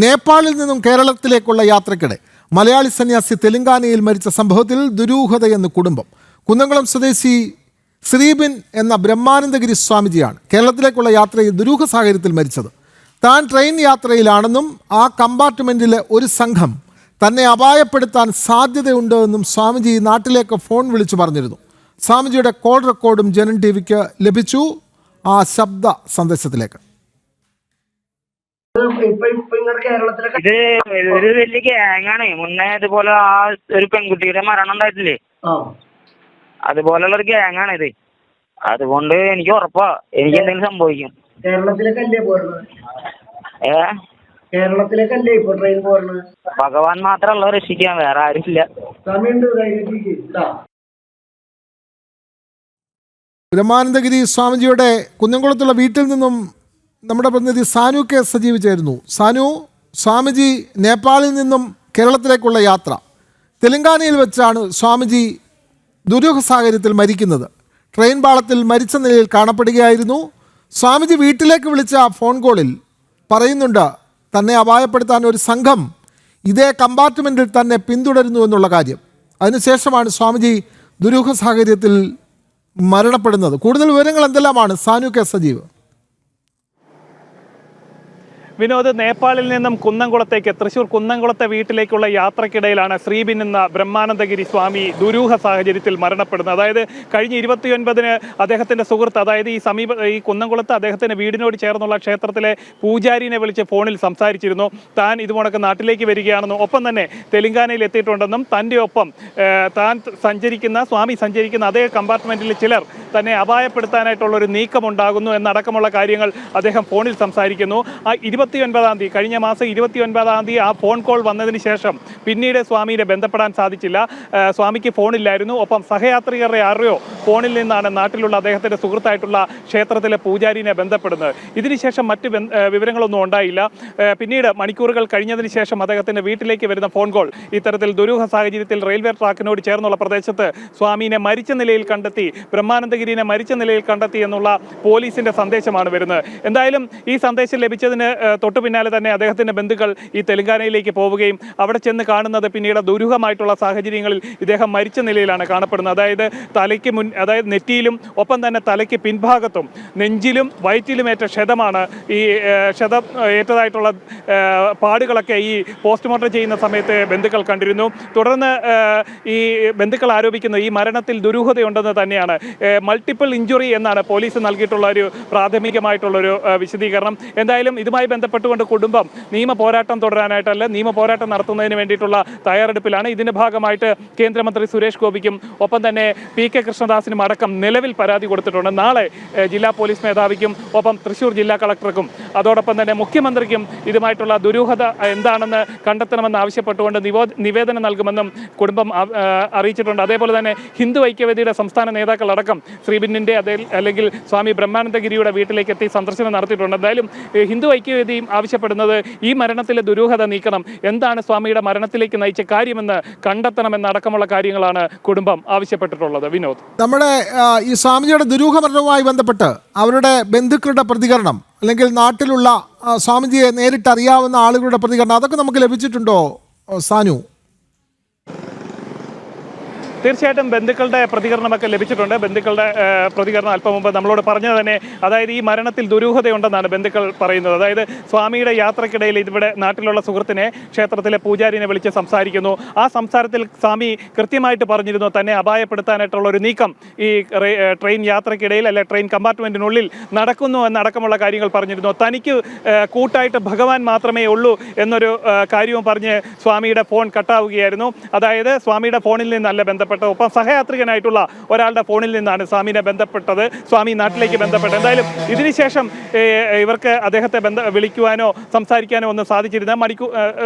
നേപ്പാളിൽ നിന്നും കേരളത്തിലേക്കുള്ള യാത്രക്കിടെ മലയാളി സന്യാസി തെലങ്കാനയിൽ മരിച്ച സംഭവത്തിൽ ദുരൂഹതയെന്ന് കുടുംബം. കുന്നംകുളം സ്വദേശി ശ്രീബിൻ എന്ന ബ്രഹ്മാനന്ദഗിരി സ്വാമിജിയാണ് കേരളത്തിലേക്കുള്ള യാത്രയിൽ ദുരൂഹ സാഹചര്യത്തിൽ മരിച്ചത്. താൻ ട്രെയിൻ യാത്രയിലാണെന്നും ആ കമ്പാർട്ട്മെൻറ്റിലെ ഒരു സംഘം തന്നെ അപായപ്പെടുത്താൻ സാധ്യതയുണ്ട് എന്നും സ്വാമിജി നാട്ടിലേക്ക് ഫോൺ വിളിച്ചു പറഞ്ഞിരുന്നു. സ്വാമിജിയുടെ കോൾ റെക്കോർഡും ജനൻ ടിവിക്ക് ലഭിച്ചു. ആ ശബ്ദ സന്ദേശത്തിലേക്ക്. ഇത് ഒരു വലിയ ഗ്യാങ്ങാണ്. മുന്നേ ഇതുപോലെ ആ ഒരു പെൺകുട്ടിയുടെ മരണം ഉണ്ടായിട്ടില്ലേ, അതുപോലുള്ള ഒരു ഗ്യാങ്ങാണ് ഇത്. അതുകൊണ്ട് എനിക്ക് ഉറപ്പാ എനിക്ക് എന്തെങ്കിലും സംഭവിക്കും. കേരളത്തിലേക്കല്ലേ പോരുന്നത്? കേരളത്തിലേക്കല്ലേ ഇപ്പൊ ട്രെയിൻ പോരുന്നത്? ഭഗവാൻ മാത്രമല്ല രക്ഷിക്കാൻ, വേറെ ആരുമില്ല. ബ്രഹ്മാനന്ദഗിരി സ്വാമിജിയുടെ കുന്നംകുളത്തുള്ള വീട്ടിൽ നിന്നും നമ്മുടെ പ്രതിനിധി സാനു കെ സജീവ് ചേരുന്നു. സാനു, സ്വാമിജി നേപ്പാളിൽ നിന്നും കേരളത്തിലേക്കുള്ള യാത്ര, തെലങ്കാനയിൽ വെച്ചാണ് സ്വാമിജി ദുരൂഹ സാഹചര്യത്തിൽ മരിക്കുന്നത്. ട്രെയിൻ പാളത്തിൽ മരിച്ച നിലയിൽ കാണപ്പെടുകയായിരുന്നു. സ്വാമിജി വീട്ടിലേക്ക് വിളിച്ച ഫോൺ കോളിൽ പറയുന്നുണ്ട് തന്നെ അപായപ്പെടുത്താൻ ഒരു സംഘം ഇതേ കമ്പാർട്ട്മെൻറ്റിൽ തന്നെ പിന്തുടരുന്നു എന്നുള്ള കാര്യം. അതിനുശേഷമാണ് സ്വാമിജി ദുരൂഹ സാഹചര്യത്തിൽ മരണപ്പെടുന്നത്. കൂടുതൽ വിവരങ്ങൾ എന്തെല്ലാമാണ് സാനു കെ സജീവ്? വിനോദ്, നേപ്പാളിൽ നിന്നും കുന്നംകുളത്തേക്ക് തൃശ്ശൂർ കുന്നംകുളത്തെ വീട്ടിലേക്കുള്ള യാത്രക്കിടയിലാണ് ശ്രീബിൻ എന്ന ബ്രഹ്മാനന്ദഗിരി സ്വാമി ദുരൂഹ സാഹചര്യത്തിൽ മരണപ്പെടുന്നത്. അതായത് കഴിഞ്ഞ 29-ന് അദ്ദേഹത്തിൻ്റെ സുഹൃത്ത്, അതായത് ഈ കുന്നംകുളത്ത് അദ്ദേഹത്തിൻ്റെ വീടിനോട് ചേർന്നുള്ള ക്ഷേത്രത്തിലെ പൂജാരിനെ വിളിച്ച് ഫോണിൽ സംസാരിച്ചിരുന്നു. താൻ ഇതുമുണക്ക് നാട്ടിലേക്ക് വരികയാണെന്നും ഒപ്പം തന്നെ തെലങ്കാനയിൽ എത്തിയിട്ടുണ്ടെന്നും തൻ്റെ ഒപ്പം സ്വാമി സഞ്ചരിക്കുന്ന അതേ കമ്പാർട്ട്മെൻറ്റിൽ ചിലർ തന്നെ അപായപ്പെടുത്താനായിട്ടുള്ളൊരു നീക്കമുണ്ടാകുന്നു എന്നടക്കമുള്ള കാര്യങ്ങൾ അദ്ദേഹം ഫോണിൽ സംസാരിക്കുന്നു. ആ 29-ാം തീയതി, കഴിഞ്ഞ മാസം 29-ാം തീയതി ആ ഫോൺ കോൾ വന്നതിന് ശേഷം പിന്നീട് സ്വാമിയെ ബന്ധപ്പെടാൻ സാധിച്ചില്ല. സ്വാമിക്ക് ഫോണില്ലായിരുന്നു. ഒപ്പം സഹയാത്രികരുടെ ആരെയോ ഫോണിൽ നിന്നാണ് നാട്ടിലുള്ള അദ്ദേഹത്തിൻ്റെ സുഹൃത്തായിട്ടുള്ള ക്ഷേത്രത്തിലെ പൂജാരിനെ ബന്ധപ്പെടുന്നത്. ഇതിനുശേഷം മറ്റ് വിവരങ്ങളൊന്നും ഉണ്ടായില്ല. പിന്നീട് മണിക്കൂറുകൾ കഴിഞ്ഞതിന് ശേഷം അദ്ദേഹത്തിൻ്റെ വീട്ടിലേക്ക് വരുന്ന ഫോൺ കോൾ ഇത്തരത്തിൽ ദുരൂഹ സാഹചര്യത്തിൽ റെയിൽവേ ട്രാക്കിനോട് ചേർന്നുള്ള പ്രദേശത്ത് സ്വാമിനെ മരിച്ച നിലയിൽ കണ്ടെത്തി, ബ്രഹ്മാനന്ദഗിരിനെ മരിച്ച നിലയിൽ കണ്ടെത്തി എന്നുള്ള പോലീസിൻ്റെ സന്ദേശമാണ് വരുന്നത്. എന്തായാലും ഈ സന്ദേശം ലഭിച്ചതിന് തൊട്ടു പിന്നാലെ തന്നെ അദ്ദേഹത്തിൻ്റെ ബന്ധുക്കൾ ഈ തെലങ്കാനയിലേക്ക് പോവുകയും അവിടെ ചെന്ന് കാണുന്നത് പിന്നീട് ദുരൂഹമായിട്ടുള്ള സാഹചര്യങ്ങളിൽ ഇദ്ദേഹം മരിച്ച നിലയിലാണ് കാണപ്പെടുന്നത്. അതായത് നെറ്റിയിലും ഒപ്പം തന്നെ തലയ്ക്ക് പിൻഭാഗത്തും നെഞ്ചിലും വയറ്റിലുമേറ്റ ക്ഷതമാണ്. ഈ ക്ഷതം ഏറ്റതായിട്ടുള്ള പാടുകളൊക്കെ ഈ പോസ്റ്റ്മോർട്ടം ചെയ്യുന്ന സമയത്ത് ബന്ധുക്കൾ കണ്ടിരുന്നു. തുടർന്ന് ഈ ബന്ധുക്കൾ ആരോപിക്കുന്നത് ഈ മരണത്തിൽ ദുരൂഹതയുണ്ടെന്ന് തന്നെയാണ്. മൾട്ടിപ്പിൾ ഇഞ്ചുറി എന്നാണ് പോലീസ് നൽകിയിട്ടുള്ള ഒരു പ്രാഥമികമായിട്ടുള്ളൊരു വിശദീകരണം. എന്തായാലും ഇതുമായി ബന്ധപ്പെട്ടുകൊണ്ട് കുടുംബം നിയമ പോരാട്ടം തുടരാനായിട്ടല്ല, നിയമ പോരാട്ടം നടത്തുന്നതിന് വേണ്ടിയിട്ടുള്ള തയ്യാറെടുപ്പിലാണ്. ഇതിൻ്റെ ഭാഗമായിട്ട് കേന്ദ്രമന്ത്രി സുരേഷ് ഗോപിക്കും ഒപ്പം തന്നെ PK കൃഷ്ണദാസിനും അടക്കം നിലവിൽ പരാതി കൊടുത്തിട്ടുണ്ട്. നാളെ ജില്ലാ പോലീസ് മേധാവിക്കും ഒപ്പം തൃശ്ശൂർ ജില്ലാ കളക്ടർക്കും അതോടൊപ്പം തന്നെ മുഖ്യമന്ത്രിക്കും ഇതുമായിട്ടുള്ള ദുരൂഹത എന്താണെന്ന് കണ്ടെത്തണമെന്ന് ആവശ്യപ്പെട്ടുകൊണ്ട് നിവേദനം നൽകുമെന്നും കുടുംബം അറിയിച്ചിട്ടുണ്ട്. അതേപോലെ തന്നെ ഹിന്ദു ഐക്യവേദിയുടെ സംസ്ഥാന നേതാക്കളടക്കം ശ്രീബിന്നിൻ്റെ അല്ലെങ്കിൽ സ്വാമി ബ്രഹ്മാനന്ദഗിരിയുടെ വീട്ടിലേക്ക് എത്തി സന്ദർശനം നടത്തിയിട്ടുണ്ട്. എന്തായാലും ഹിന്ദു ഐക്യവേദിയും ആവശ്യപ്പെടുന്നത് ഈ മരണത്തിലെ ദുരൂഹത നീക്കണം, എന്താണ് സ്വാമിയുടെ മരണത്തിലേക്ക് നയിച്ച കാര്യമെന്ന് കണ്ടെത്തണമെന്നടക്കമുള്ള കാര്യങ്ങളാണ് കുടുംബം ആവശ്യപ്പെട്ടിട്ടുള്ളത്. വിനോദ്, നമ്മുടെ ഈ സ്വാമിജിയുടെ ദുരൂഹ മരണവുമായി ബന്ധപ്പെട്ട് അവരുടെ ബന്ധുക്കളുടെ പ്രതികരണം അല്ലെങ്കിൽ നാട്ടിലുള്ള സ്വാമിജിയെ നേരിട്ട് അറിയാവുന്ന ആളുകളുടെ പ്രതികരണം അതൊക്കെ നമുക്ക് ലഭിച്ചിട്ടുണ്ടോ സാനു? തീർച്ചയായിട്ടും ബന്ധുക്കളുടെ പ്രതികരണമൊക്കെ ലഭിച്ചിട്ടുണ്ട്. ബന്ധുക്കളുടെ പ്രതികരണം അല്പം മുമ്പ് നമ്മളോട് പറഞ്ഞത് തന്നെ, അതായത് ഈ മരണത്തിൽ ദുരൂഹതയുണ്ടെന്നാണ് ബന്ധുക്കൾ പറയുന്നത്. അതായത് സ്വാമിയുടെ യാത്രക്കിടയിൽ ഇവിടെ നാട്ടിലുള്ള സുഹൃത്തിനെ ക്ഷേത്രത്തിലെ പൂജാരിനെ വിളിച്ച് സംസാരിക്കുന്നു. ആ സംസാരത്തിൽ സ്വാമി കൃത്യമായിട്ട് പറഞ്ഞിരുന്നു തന്നെ അപായപ്പെടുത്താനായിട്ടുള്ള ഒരു നീക്കം ഈ ട്രെയിൻ യാത്രക്കിടയിൽ അല്ലെ ട്രെയിൻ കമ്പാർട്ട്മെൻറ്റിനുള്ളിൽ നടക്കുന്നു എന്നടക്കമുള്ള കാര്യങ്ങൾ പറഞ്ഞിരുന്നു. തനിക്ക് കൂട്ടായിട്ട് ഭഗവാൻ മാത്രമേ ഉള്ളൂ എന്നൊരു കാര്യവും പറഞ്ഞ് സ്വാമിയുടെ ഫോൺ കട്ടാവുകയായിരുന്നു. അതായത് സ്വാമിയുടെ ഫോണിൽ നിന്നല്ല ബന്ധപ്പെട്ടത്, ഒപ്പം സഹയാത്രികനായിട്ടുള്ള ഒരാളുടെ ഫോണിൽ നിന്നാണ് സ്വാമിനെ ബന്ധപ്പെട്ടത്, സ്വാമി നാട്ടിലേക്ക് ബന്ധപ്പെട്ടത്. എന്തായാലും ഇതിനുശേഷം ഇവർക്ക് അദ്ദേഹത്തെ വിളിക്കുവാനോ സംസാരിക്കാനോ ഒന്നും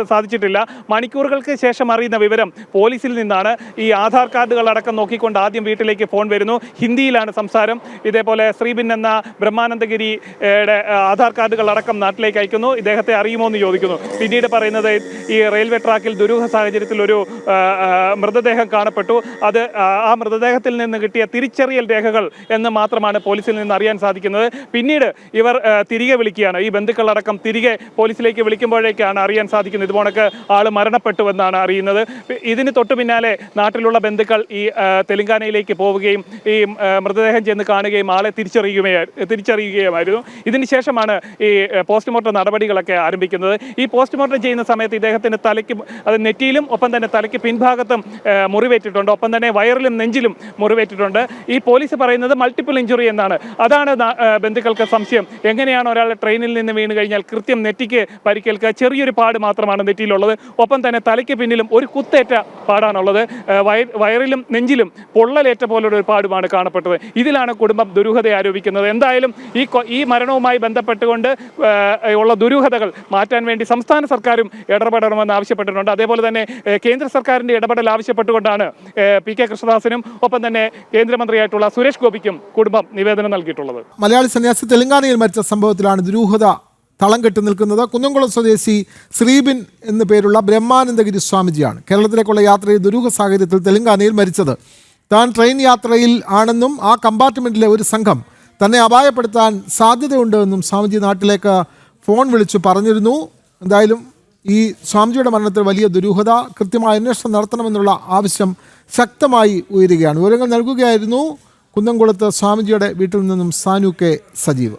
സാധിച്ചിട്ടില്ല. മണിക്കൂറുകൾക്ക് ശേഷം അറിയുന്ന വിവരം പോലീസിൽ നിന്നാണ്. ഈ ആധാർ കാർഡുകളടക്കം നോക്കിക്കൊണ്ട് ആദ്യം വീട്ടിലേക്ക് ഫോൺ വരുന്നു. ഹിന്ദിയിലാണ് സംസാരം. ഇതേപോലെ ശ്രീബിൻ എന്ന ബ്രഹ്മാനന്ദഗിരിയുടെ ആധാർ കാർഡുകളടക്കം നാട്ടിലേക്ക് അയക്കുന്നു. ഇദ്ദേഹത്തെ അറിയുമോ എന്ന് ചോദിക്കുന്നു. പിന്നീട് പറയുന്നത് ഈ റെയിൽവേ ട്രാക്കിൽ ദുരൂഹ സാഹചര്യത്തിൽ ഒരു മൃതദേഹം കാണപ്പെട്ടു, അത് ആ മൃതദേഹത്തിൽ നിന്ന് കിട്ടിയ തിരിച്ചറിയൽ രേഖകൾ എന്ന് മാത്രമാണ് പോലീസിൽ നിന്ന് അറിയാൻ സാധിക്കുന്നത്. പിന്നീട് ഇവർ തിരികെ വിളിക്കുകയാണ്. ഈ ബന്ധുക്കളടക്കം തിരികെ പോലീസിലേക്ക് വിളിക്കുമ്പോഴേക്കാണ് അറിയാൻ സാധിക്കുന്നത് ഇതുപോണക്ക് ആൾ മരണപ്പെട്ടുവെന്നാണ് അറിയുന്നത്. ഇതിന് തൊട്ടു പിന്നാലെ നാട്ടിലുള്ള ബന്ധുക്കൾ ഈ തെലങ്കാനയിലേക്ക് പോവുകയും ഈ മൃതദേഹം ചെന്ന് കാണുകയും ആളെ തിരിച്ചറിയുകയുമായിരുന്നു. ഇതിനുശേഷമാണ് ഈ പോസ്റ്റ്മോർട്ടം നടപടികളൊക്കെ ആരംഭിക്കുന്നത്. ഈ പോസ്റ്റ്മോർട്ടം ചെയ്യുന്ന സമയത്ത് ഇദ്ദേഹത്തിന് തലയ്ക്ക് അത് നെറ്റിയിലും ഒപ്പം തന്നെ തലയ്ക്ക് പിൻഭാഗത്തും മുറിവേറ്റിട്ടുണ്ട്. ഒപ്പം തന്നെ വയറിലും നെഞ്ചിലും മുറിവേറ്റിട്ടുണ്ട്. ഈ പോലീസ് പറയുന്നത് മൾട്ടിപ്പിൾ ഇഞ്ചുറി എന്നാണ്. അതാണ് ബന്ധുക്കൾക്ക് സംശയം. എങ്ങനെയാണ് ഒരാൾ ട്രെയിനിൽ നിന്ന് വീണ് കഴിഞ്ഞാൽ കൃത്യം നെറ്റിക്ക് പരിക്കേൽക്കുക? ചെറിയൊരു പാട് മാത്രമാണ് നെറ്റിയിലുള്ളത്. ഒപ്പം തന്നെ തലയ്ക്ക് പിന്നിലും ഒരു കുത്തേറ്റ പാടാണുള്ളത്. വയറിലും നെഞ്ചിലും പൊള്ളലേറ്റ പോലുള്ള ഒരു പാടുമാണ് കാണപ്പെട്ടത്. ഇതിലാണ് കുടുംബം ദുരൂഹത ആരോപിക്കുന്നത്. എന്തായാലും ഈ മരണവുമായി ബന്ധപ്പെട്ടുകൊണ്ട് ഉള്ള ദുരൂഹതകൾ മാറ്റാൻ വേണ്ടി സംസ്ഥാന സർക്കാരും ഇടപെടണമെന്ന് ആവശ്യപ്പെട്ടിട്ടുണ്ട്. അതേപോലെ തന്നെ കേന്ദ്ര സർക്കാരിന്റെ ഇടപെടൽ ആവശ്യപ്പെട്ടുകൊണ്ടാണ് പി.കെ. കൃഷ്ണദാസിനും ഒപ്പം തന്നെ കേന്ദ്രമന്ത്രിയായിട്ടുള്ള സുരേഷ് ഗോപിക്കും കുടുംബം നിവേദനം നൽകിയിട്ടുള്ളത്. മലയാളി സന്യാസി തെലങ്കാനയിൽ മരിച്ച സംഭവത്തിലാണ് ദുരൂഹത തളം കെട്ടി നിൽക്കുന്നത്. കുന്നംകുളം സ്വദേശി ശ്രീബിൻ എന്നു പേരുള്ള ബ്രഹ്മാനന്ദഗിരി സ്വാമിജിയാണ് കേരളത്തിലേക്കുള്ള യാത്രയിൽ ദുരൂഹ സാഹചര്യത്തിൽ തെലങ്കാനയിൽ മരിച്ചത്. താൻ ട്രെയിൻ യാത്രയിൽ ആണെന്നും ആ കമ്പാർട്ട്മെൻറ്റിലെ ഒരു സംഘം തന്നെ അപായപ്പെടുത്താൻ സാധ്യതയുണ്ട് എന്നും സ്വാമിജി നാട്ടിലേക്ക് ഫോൺ വിളിച്ചു പറഞ്ഞിരുന്നു. എന്തായാലും ഈ സ്വാമിജിയുടെ മരണത്തിൽ വലിയ ദുരൂഹത, കൃത്യമായ അന്വേഷണം നടത്തണമെന്നുള്ള ആവശ്യം ശക്തമായി ഉയരുകയാണ്. വിവരങ്ങൾ നൽകുകയായിരുന്നു കുന്നംകുളത്ത് സ്വാമിജിയുടെ വീട്ടിൽ നിന്നും സാനു കെ സജീവ്.